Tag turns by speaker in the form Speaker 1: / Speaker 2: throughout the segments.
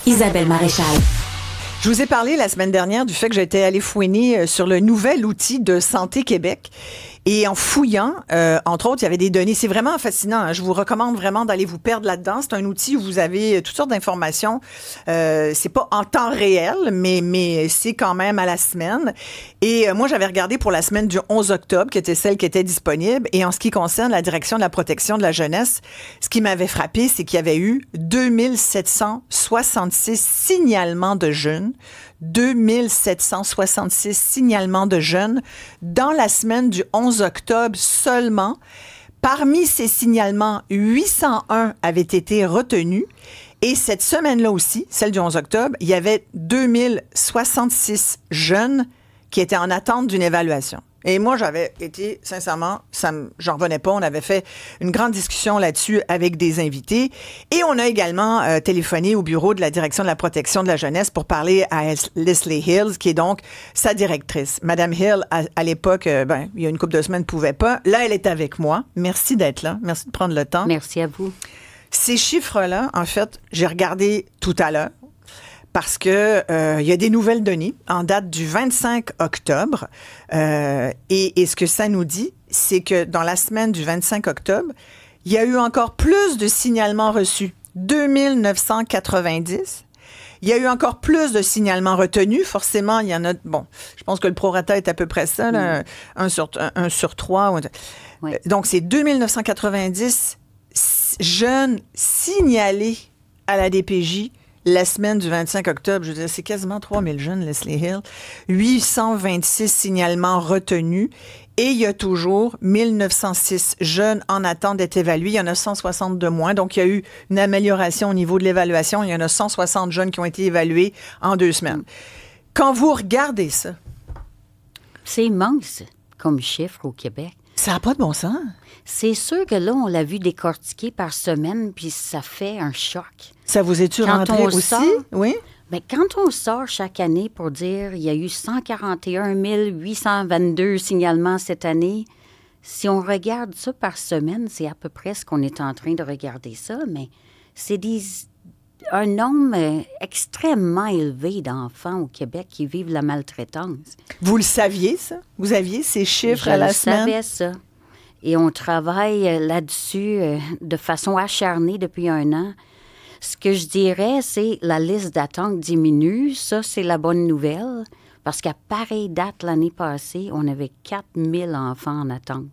Speaker 1: Isabelle Maréchal.
Speaker 2: Je vous ai parlé la semaine dernière du fait que j'étais allée fouiner sur le nouvel outil de Santé Québec. Et en fouillant, entre autres, il y avait des données. C'est vraiment fascinant. Hein. Je vous recommande vraiment d'aller vous perdre là-dedans. C'est un outil où vous avez toutes sortes d'informations. C'est pas en temps réel, mais c'est quand même à la semaine. Et moi, j'avais regardé pour la semaine du 11 octobre, qui était celle qui était disponible. Et en ce qui concerne la direction de la protection de la jeunesse, ce qui m'avait frappé, c'est qu'il y avait eu 2766 signalements de jeunes. 2766 signalements de jeunes dans la semaine du 11 octobre seulement. Parmi ces signalements, 801 avaient été retenus. Et cette semaine-là aussi, celle du 11 octobre, il y avait 2066 jeunes qui étaient en attente d'une évaluation. Et moi, j'avais été, sincèrement, j'en revenais pas. On avait fait une grande discussion là-dessus avec des invités. Et on a également téléphoné au bureau de la direction de la protection de la jeunesse pour parler à Leslie Hills, qui est donc sa directrice. Madame Hill, à l'époque, il y a une couple de semaines, ne pouvait pas. Là, elle est avec moi. Merci d'être là. Merci de prendre le temps.
Speaker 3: Merci à vous. Ces
Speaker 2: chiffres-là, en fait, j'ai regardé tout à l'heure. Parce que il y a des nouvelles données en date du 25 octobre. Et ce que ça nous dit, c'est que dans la semaine du 25 octobre, il y a eu encore plus de signalements reçus. 2990. Il y a eu encore plus de signalements retenus. Forcément, il y en a... Bon, je pense que le prorata est à peu près ça, là, 1 sur 3. Oui. Donc, c'est 2990 jeunes signalés à la DPJ la semaine du 25 octobre. Je veux dire, c'est quasiment 3000 jeunes, Leslie Hill. 826 signalements retenus. Et il y a toujours 1906 jeunes en attente d'être évalués. Il y en a 160 de moins. Donc, il y a eu une amélioration au niveau de l'évaluation. Il y en a 160 jeunes qui ont été évalués en 2 semaines. Quand vous regardez ça...
Speaker 3: C'est immense comme chiffre au Québec.
Speaker 2: Ça n'a pas de bon sens.
Speaker 3: C'est sûr que là, on l'a vu décortiquer par semaine, puis ça fait un choc.
Speaker 2: Ça vous est-tu rentré aussi? Oui.
Speaker 3: Bien, quand on sort chaque année pour dire il y a eu 141 822 signalements cette année, si on regarde ça par semaine, c'est à peu près ce qu'on est en train de regarder ça, mais c'est un nombre extrêmement élevé d'enfants au Québec qui vivent la maltraitance.
Speaker 2: Vous le saviez, ça? Vous aviez ces chiffres à la semaine?
Speaker 3: Je savais ça. Et on travaille là-dessus de façon acharnée depuis 1 an. Ce que je dirais, c'est la liste d'attente diminue. Ça, c'est la bonne nouvelle. Parce qu'à pareille date l'année passée, on avait 4000 enfants en attente.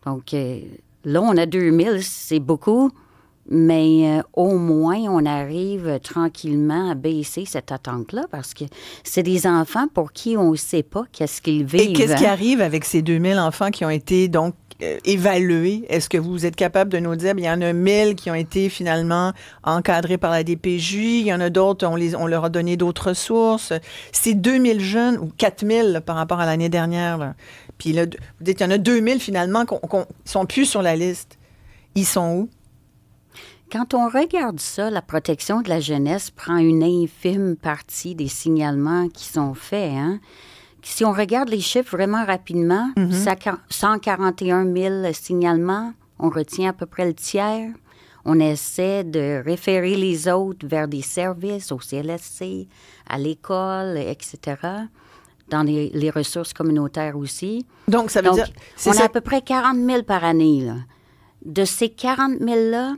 Speaker 3: Donc là, on a 2000, c'est beaucoup. Mais au moins, on arrive tranquillement à baisser cette attente-là parce que c'est des enfants pour qui on ne sait pas qu'est-ce qu'ils vivent.
Speaker 2: Et qu'est-ce qui arrive avec ces 2000 enfants qui ont été donc évalués? Est-ce que vous êtes capable de nous dire, il y en a 1000 qui ont été finalement encadrés par la DPJ, il y en a d'autres, on leur a donné d'autres ressources. Ces 2000 jeunes, ou 4000 là, par rapport à l'année dernière, là. Puis là, vous dites qu'il y en a 2000 finalement qui sont plus sur la liste. Ils sont où?
Speaker 3: Quand on regarde ça, la protection de la jeunesse prend une infime partie des signalements qui sont faits. Hein? Si on regarde les chiffres vraiment rapidement, 141 000 signalements, on retient à peu près le tiers. On essaie de référer les autres vers des services, au CLSC, à l'école, etc., dans les ressources communautaires aussi.
Speaker 2: Donc, ça veut dire...
Speaker 3: On a à peu près 40 000 par année. Là. De ces 40 000-là,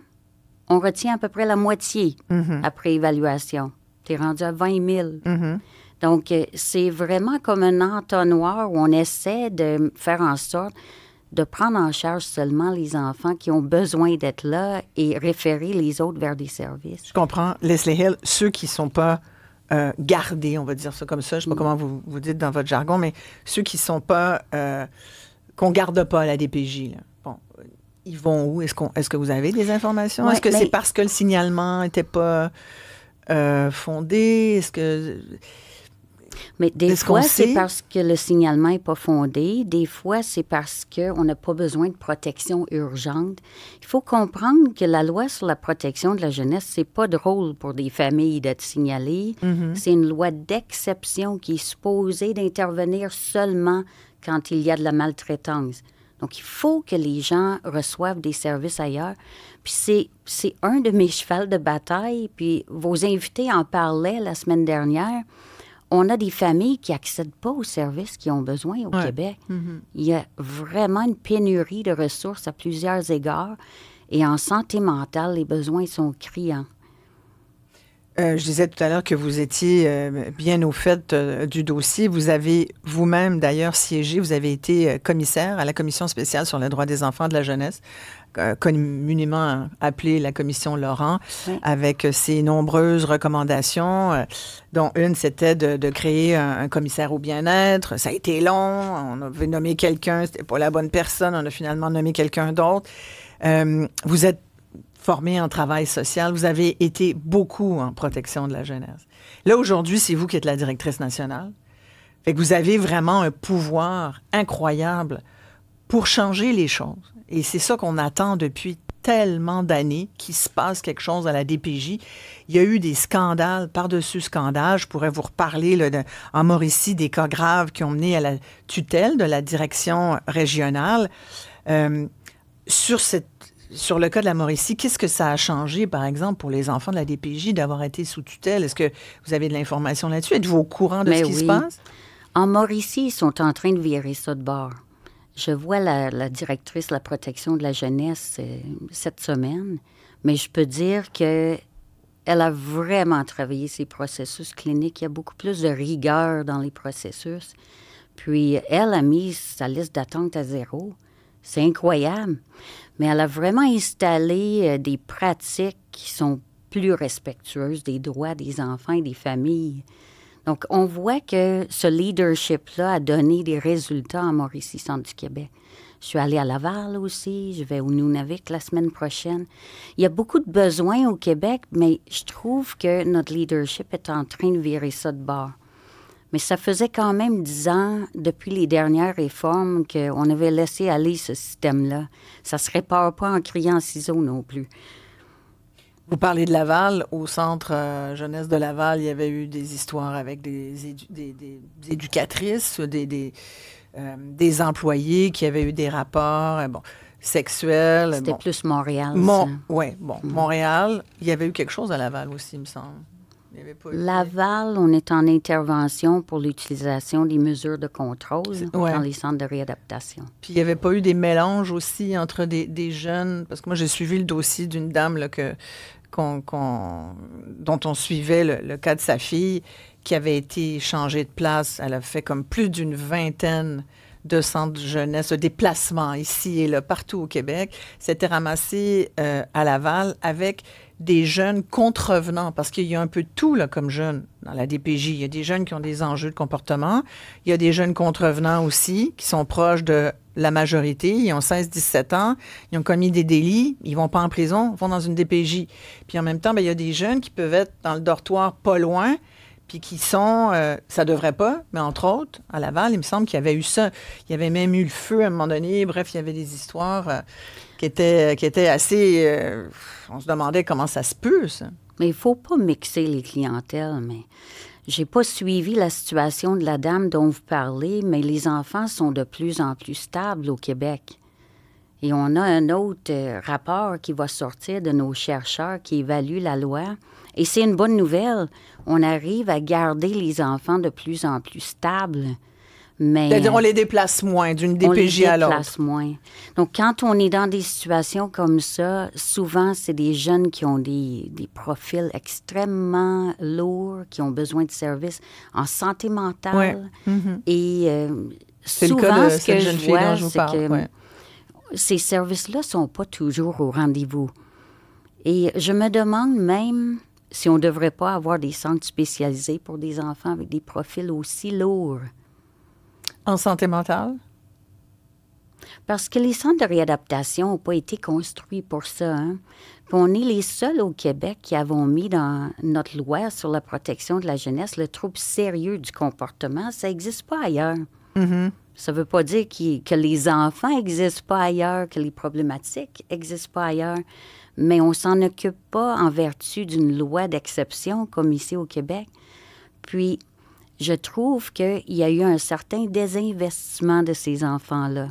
Speaker 3: on retient à peu près la moitié après évaluation. Tu es rendu à 20 000. Donc, c'est vraiment comme un entonnoir où on essaie de faire en sorte de prendre en charge seulement les enfants qui ont besoin d'être là et référer les autres vers des services.
Speaker 2: Je comprends. Leslie Hill, ceux qui ne sont pas gardés, on va dire ça comme ça, je ne sais pas comment vous dites dans votre jargon, mais ceux qui ne sont pas... qu'on ne garde pas à la DPJ, là. Bon, ils vont où? Est-ce que vous avez des informations?
Speaker 3: Ouais,
Speaker 2: est-ce que c'est parce que le signalement n'était pas fondé?
Speaker 3: Mais des fois, c'est parce que le signalement n'est pas fondé. Des fois, c'est parce qu'on n'a pas besoin de protection urgente. Il faut comprendre que la loi sur la protection de la jeunesse, c'est pas drôle pour des familles d'être signalées. C'est une loi d'exception qui est supposée d'intervenir seulement quand il y a de la maltraitance. Donc, il faut que les gens reçoivent des services ailleurs. Puis c'est un de mes chevals de bataille. Puis vos invités en parlaient la semaine dernière. On a des familles qui n'accèdent pas aux services qu'ils ont besoin au Québec. Mm-hmm. Il y a vraiment une pénurie de ressources à plusieurs égards. Et en santé mentale, les besoins sont criants.
Speaker 2: Je disais tout à l'heure que vous étiez bien au fait du dossier. Vous avez vous-même, d'ailleurs, siégé. Vous avez été commissaire à la Commission spéciale sur les droits des enfants et de la jeunesse, communément appelée la Commission Laurent, avec ses nombreuses recommandations, dont une, c'était de créer un commissaire au bien-être. Ça a été long. On avait nommé quelqu'un. C'était pas la bonne personne. On a finalement nommé quelqu'un d'autre. Vous êtes formé en travail social, vous avez été beaucoup en protection de la jeunesse. Là, aujourd'hui, c'est vous qui êtes la directrice nationale. Fait que vous avez vraiment un pouvoir incroyable pour changer les choses. Et c'est ça qu'on attend depuis tellement d'années, qu'il se passe quelque chose à la DPJ. Il y a eu des scandales par-dessus scandales. Je pourrais vous reparler là, en Mauricie des cas graves qui ont mené à la tutelle de la direction régionale. Sur le cas de la Mauricie, qu'est-ce que ça a changé, par exemple, pour les enfants de la DPJ d'avoir été sous tutelle? Est-ce que vous avez de l'information là-dessus? Êtes-vous au courant de ce qui se passe?
Speaker 3: En Mauricie, ils sont en train de virer ça de bord. Je vois la directrice de la protection de la jeunesse cette semaine, mais je peux dire qu'elle a vraiment travaillé ses processus cliniques. Il y a beaucoup plus de rigueur dans les processus. Puis, elle a mis sa liste d'attente à 0. C'est incroyable. Mais elle a vraiment installé des pratiques qui sont plus respectueuses des droits des enfants et des familles. Donc, on voit que ce leadership-là a donné des résultats en Mauricie-Centre du Québec. Je suis allée à Laval aussi, je vais au Nunavik la semaine prochaine. Il y a beaucoup de besoins au Québec, mais je trouve que notre leadership est en train de virer ça de bord. Mais ça faisait quand même 10 ans, depuis les dernières réformes, qu'on avait laissé aller ce système-là. Ça ne se répare pas en criant ciseaux non plus.
Speaker 2: Vous parlez de Laval. Au Centre jeunesse de Laval, il y avait eu des histoires avec des éducatrices, des employés qui avaient eu des rapports sexuels.
Speaker 3: C'était plus Montréal,
Speaker 2: Oui, Montréal. Il y avait eu quelque chose à Laval aussi, il me semble.
Speaker 3: Laval, on est en intervention pour l'utilisation des mesures de contrôle dans les centres de réadaptation.
Speaker 2: Puis il n'y avait pas eu des mélanges aussi entre des jeunes, parce que moi j'ai suivi le dossier d'une dame là, dont on suivait le cas de sa fille, qui avait été changée de place. Elle a fait comme plus d'une vingtaine de centres de jeunesse, de déplacements ici et là, partout au Québec. S'était ramassée à Laval avec des jeunes contrevenants, parce qu'il y a un peu de tout là, comme jeunes dans la DPJ. Il y a des jeunes qui ont des enjeux de comportement. Il y a des jeunes contrevenants aussi, qui sont proches de la majorité. Ils ont 16-17 ans. Ils ont commis des délits. Ils vont pas en prison. Ils vont dans une DPJ. Puis en même temps, il y a des jeunes qui peuvent être dans le dortoir pas loin, puis qui sont... ça devrait pas, mais entre autres, à Laval, il me semble qu'il y avait eu ça. Il y avait même eu le feu à un moment donné. Bref, il y avait des histoires... qui était assez... on se demandait comment ça se peut, ça.
Speaker 3: Mais il ne faut pas mixer les clientèles, mais j'ai pas suivi la situation de la dame dont vous parlez, mais les enfants sont de plus en plus stables au Québec. Et on a un autre rapport qui va sortir de nos chercheurs qui évalue la loi. Et c'est une bonne nouvelle. On arrive à garder les enfants de plus en plus stables. Mais,
Speaker 2: c'est-à-dire, on les déplace moins d'une DPJ à l'autre.
Speaker 3: On les déplace moins. Donc, quand on est dans des situations comme ça, souvent, c'est des jeunes qui ont des profils extrêmement lourds, qui ont besoin de services en santé mentale.
Speaker 2: Ouais. Mm-hmm.
Speaker 3: Et
Speaker 2: c'est
Speaker 3: souvent,
Speaker 2: le cas de
Speaker 3: ce que
Speaker 2: jeune
Speaker 3: je
Speaker 2: fille
Speaker 3: vois,
Speaker 2: dont je vous
Speaker 3: c'est
Speaker 2: parle.
Speaker 3: que ces services-là ne sont pas toujours au rendez-vous. Et je me demande même si on ne devrait pas avoir des centres spécialisés pour des enfants avec des profils aussi lourds.
Speaker 2: En santé mentale?
Speaker 3: Parce que les centres de réadaptation n'ont pas été construits pour ça. Hein? Puis on est les seuls au Québec qui avons mis dans notre loi sur la protection de la jeunesse le trouble sérieux du comportement. Ça n'existe pas ailleurs.
Speaker 2: Mm-hmm.
Speaker 3: Ça ne veut pas dire que les enfants n'existent pas ailleurs, que les problématiques n'existent pas ailleurs. Mais on ne s'en occupe pas en vertu d'une loi d'exception comme ici au Québec. Puis, je trouve qu'il y a eu un certain désinvestissement de ces enfants-là.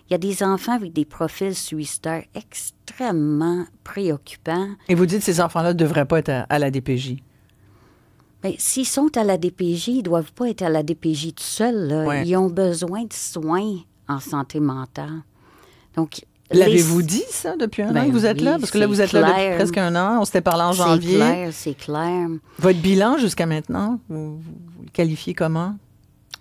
Speaker 3: Il y a des enfants avec des profils suicidaires extrêmement préoccupants.
Speaker 2: Et vous dites que ces enfants-là ne devraient pas être à la DPJ?
Speaker 3: Bien, s'ils sont à la DPJ, ils ne doivent pas être à la DPJ tout seuls. Là.
Speaker 2: Ouais.
Speaker 3: Ils ont besoin de soins en santé mentale. Donc,
Speaker 2: l'avez-vous dit, ça, depuis un an que vous êtes là? Parce que là, vous êtes là depuis presque un an. On s'était parlé en janvier.
Speaker 3: C'est clair.
Speaker 2: Votre bilan jusqu'à maintenant, vous le qualifiez comment?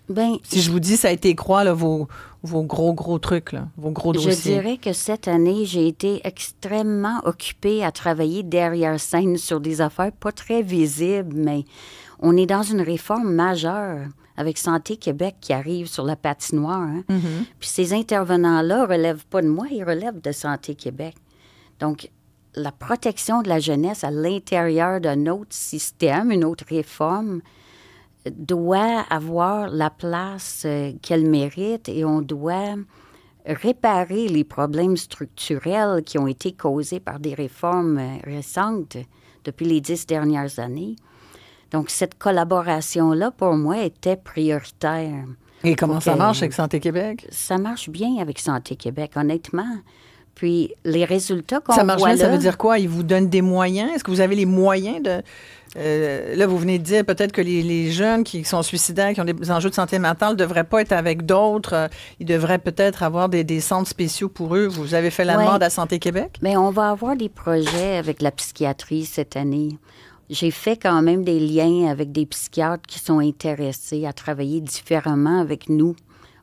Speaker 3: Ben,
Speaker 2: si je vous dis, ça a été quoi, là, vos gros trucs, là, vos gros dossiers?
Speaker 3: Je dirais que cette année, j'ai été extrêmement occupée à travailler derrière scène sur des affaires pas très visibles, mais on est dans une réforme majeure avec Santé Québec qui arrive sur la patinoire. Hein?
Speaker 2: Mm-hmm.
Speaker 3: Puis ces intervenants-là ne relèvent pas de moi, ils relèvent de Santé Québec. Donc, la protection de la jeunesse à l'intérieur d'un autre système, une autre réforme, doit avoir la place qu'elle mérite et on doit réparer les problèmes structurels qui ont été causés par des réformes récentes depuis les 10 dernières années. Donc, cette collaboration-là, pour moi, était prioritaire.
Speaker 2: Et comment ça marche avec Santé Québec?
Speaker 3: Ça marche bien avec Santé Québec, honnêtement. Puis, les résultats qu'on voit
Speaker 2: ça marche bien,
Speaker 3: là,
Speaker 2: ça veut dire quoi? Ils vous donnent des moyens? Est-ce que vous avez les moyens de... là, vous venez de dire peut-être que les jeunes qui sont suicidaires, qui ont des enjeux de santé mentale, ne devraient pas être avec d'autres. Ils devraient peut-être avoir des centres spéciaux pour eux. Vous avez fait la demande à Santé Québec?
Speaker 3: Bien, on va avoir des projets avec la psychiatrie cette année. J'ai fait quand même des liens avec des psychiatres qui sont intéressés à travailler différemment avec nous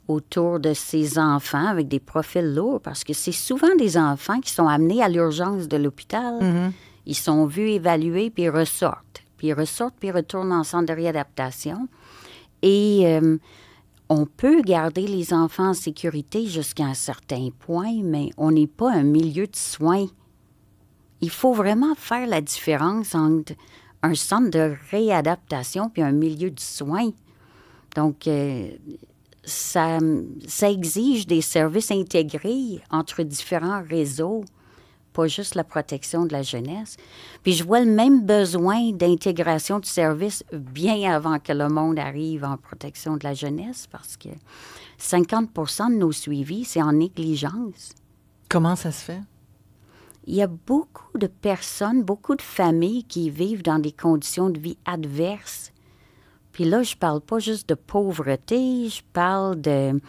Speaker 3: autour de ces enfants avec des profils lourds, parce que c'est souvent des enfants qui sont amenés à l'urgence de l'hôpital.
Speaker 2: Mm-hmm.
Speaker 3: Ils sont vus, évalués, puis ils ressortent. Puis ils ressortent, puis ils retournent en centre de réadaptation. Et on peut garder les enfants en sécurité jusqu'à un certain point, mais on n'est pas un milieu de soins. Il faut vraiment faire la différence entre un centre de réadaptation puis un milieu de soins. Donc, ça exige des services intégrés entre différents réseaux, pas juste la protection de la jeunesse. Puis je vois le même besoin d'intégration de services bien avant que le monde arrive en protection de la jeunesse, parce que 50 de nos suivis, c'est en négligence.
Speaker 2: Comment ça se fait?
Speaker 3: Il y a beaucoup de personnes, beaucoup de familles qui vivent dans des conditions de vie adverses. Puis là, je parle pas juste de pauvreté, je parle de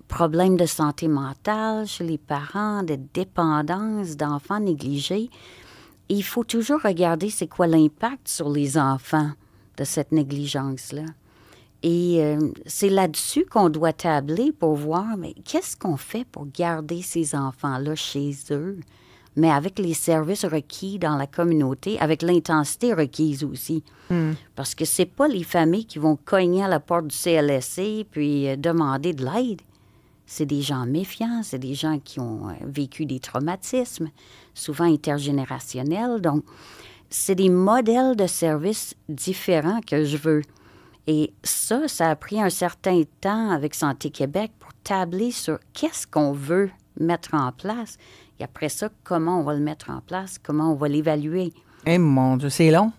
Speaker 3: problèmes de santé mentale chez les parents, de dépendance, d'enfants négligés. Et il faut toujours regarder c'est quoi l'impact sur les enfants de cette négligence-là. Et c'est là-dessus qu'on doit tabler pour voir, mais qu'est-ce qu'on fait pour garder ces enfants-là chez eux, mais avec les services requis dans la communauté, avec l'intensité requise aussi. Parce que c'est pas les familles qui vont cogner à la porte du CLSC puis demander de l'aide. C'est des gens méfiants, c'est des gens qui ont vécu des traumatismes, souvent intergénérationnels. Donc, c'est des modèles de services différents que je veux. Et ça a pris un certain temps avec Santé Québec pour tabler sur qu'est-ce qu'on veut mettre en place. Et après ça, comment on va le mettre en place, comment on va l'évaluer.
Speaker 2: Eh mon Dieu, c'est long,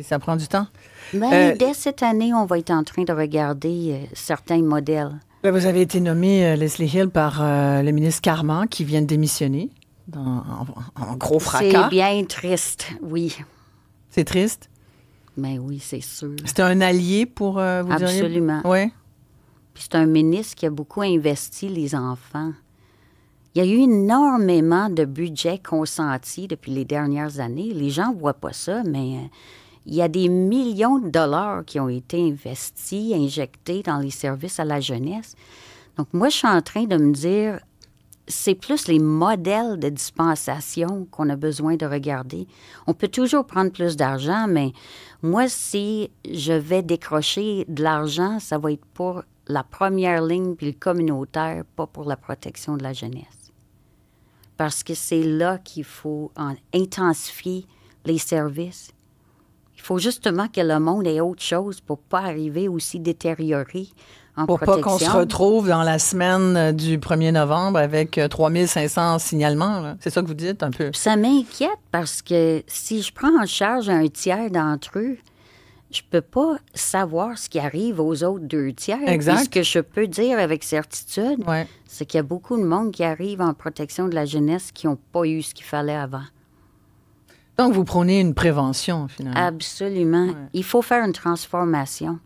Speaker 2: ça prend du temps.
Speaker 3: Bien, dès cette année, on va être en train de regarder certains modèles.
Speaker 2: Là, vous avez été nommé, Leslie Hill, par le ministre Carman, qui vient de démissionner en gros fracas.
Speaker 3: C'est bien triste, oui.
Speaker 2: C'est triste?
Speaker 3: Mais oui, c'est sûr.
Speaker 2: C'était un allié pour vous diriez?
Speaker 3: Absolument.
Speaker 2: Oui.
Speaker 3: Puis c'est un ministre qui a beaucoup investi les enfants. Il y a eu énormément de budget consenti depuis les dernières années. Les gens ne voient pas ça, mais il y a des millions de dollars qui ont été investis, injectés dans les services à la jeunesse. Donc, moi, je suis en train de me dire, c'est plus les modèles de dispensation qu'on a besoin de regarder. On peut toujours prendre plus d'argent, mais moi, si je vais décrocher de l'argent, ça va être pour la première ligne puis le communautaire, pas pour la protection de la jeunesse. Parce que c'est là qu'il faut intensifier les services. Il faut justement que le monde ait autre chose pour ne pas arriver aussi détérioré en
Speaker 2: pour
Speaker 3: protection.
Speaker 2: Pour pas qu'on se retrouve dans la semaine du 1er novembre avec 3500 signalements. Là. C'est ça que vous dites un peu?
Speaker 3: Ça m'inquiète parce que si je prends en charge un tiers d'entre eux, je peux pas savoir ce qui arrive aux autres 2 tiers.
Speaker 2: Exact.
Speaker 3: Et ce que je peux dire avec certitude,
Speaker 2: Ouais.
Speaker 3: c'est qu'il y a beaucoup de monde qui arrive en protection de la jeunesse qui n'ont pas eu ce qu'il fallait avant.
Speaker 2: Donc, vous prônez une prévention, finalement.
Speaker 3: Absolument.
Speaker 2: Ouais.
Speaker 3: Il faut faire une transformation.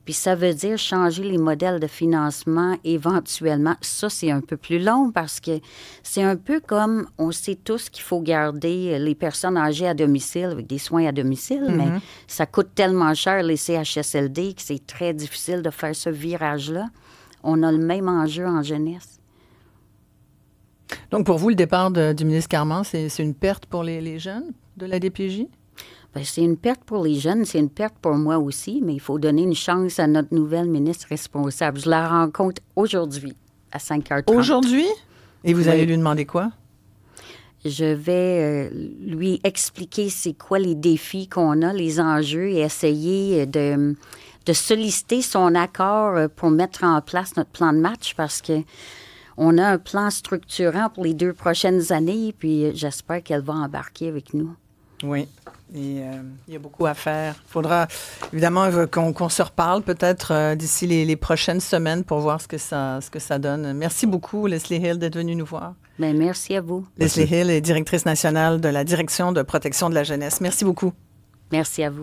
Speaker 3: Puis ça veut dire changer les modèles de financement éventuellement. Ça, c'est un peu plus long parce que c'est un peu comme on sait tous qu'il faut garder les personnes âgées à domicile avec des soins à domicile, mais ça coûte tellement cher les CHSLD que c'est très difficile de faire ce virage-là. On a le même enjeu en jeunesse.
Speaker 2: Donc, pour vous, le départ du ministre Carman, c'est une perte pour les jeunes de la DPJ?
Speaker 3: Bien, c'est une perte pour les jeunes, c'est une perte pour moi aussi, mais il faut donner une chance à notre nouvelle ministre responsable. Je la rencontre aujourd'hui à 5h30.
Speaker 2: Aujourd'hui? Et vous
Speaker 3: Oui.
Speaker 2: allez lui demander quoi?
Speaker 3: Je vais lui expliquer c'est quoi les défis qu'on a, les enjeux, et essayer de solliciter son accord pour mettre en place notre plan de match parce que on a un plan structurant pour les 2 prochaines années, puis j'espère qu'elle va embarquer avec nous.
Speaker 2: Oui. Et il y a beaucoup à faire. Il faudra évidemment qu'on se reparle peut-être d'ici les prochaines semaines pour voir ce que ça donne. Merci beaucoup, Leslie Hill, d'être venue nous voir.
Speaker 3: Bien, merci à vous.
Speaker 2: Leslie Hill est directrice nationale de la Direction de protection de la jeunesse. Merci beaucoup.
Speaker 3: Merci à vous.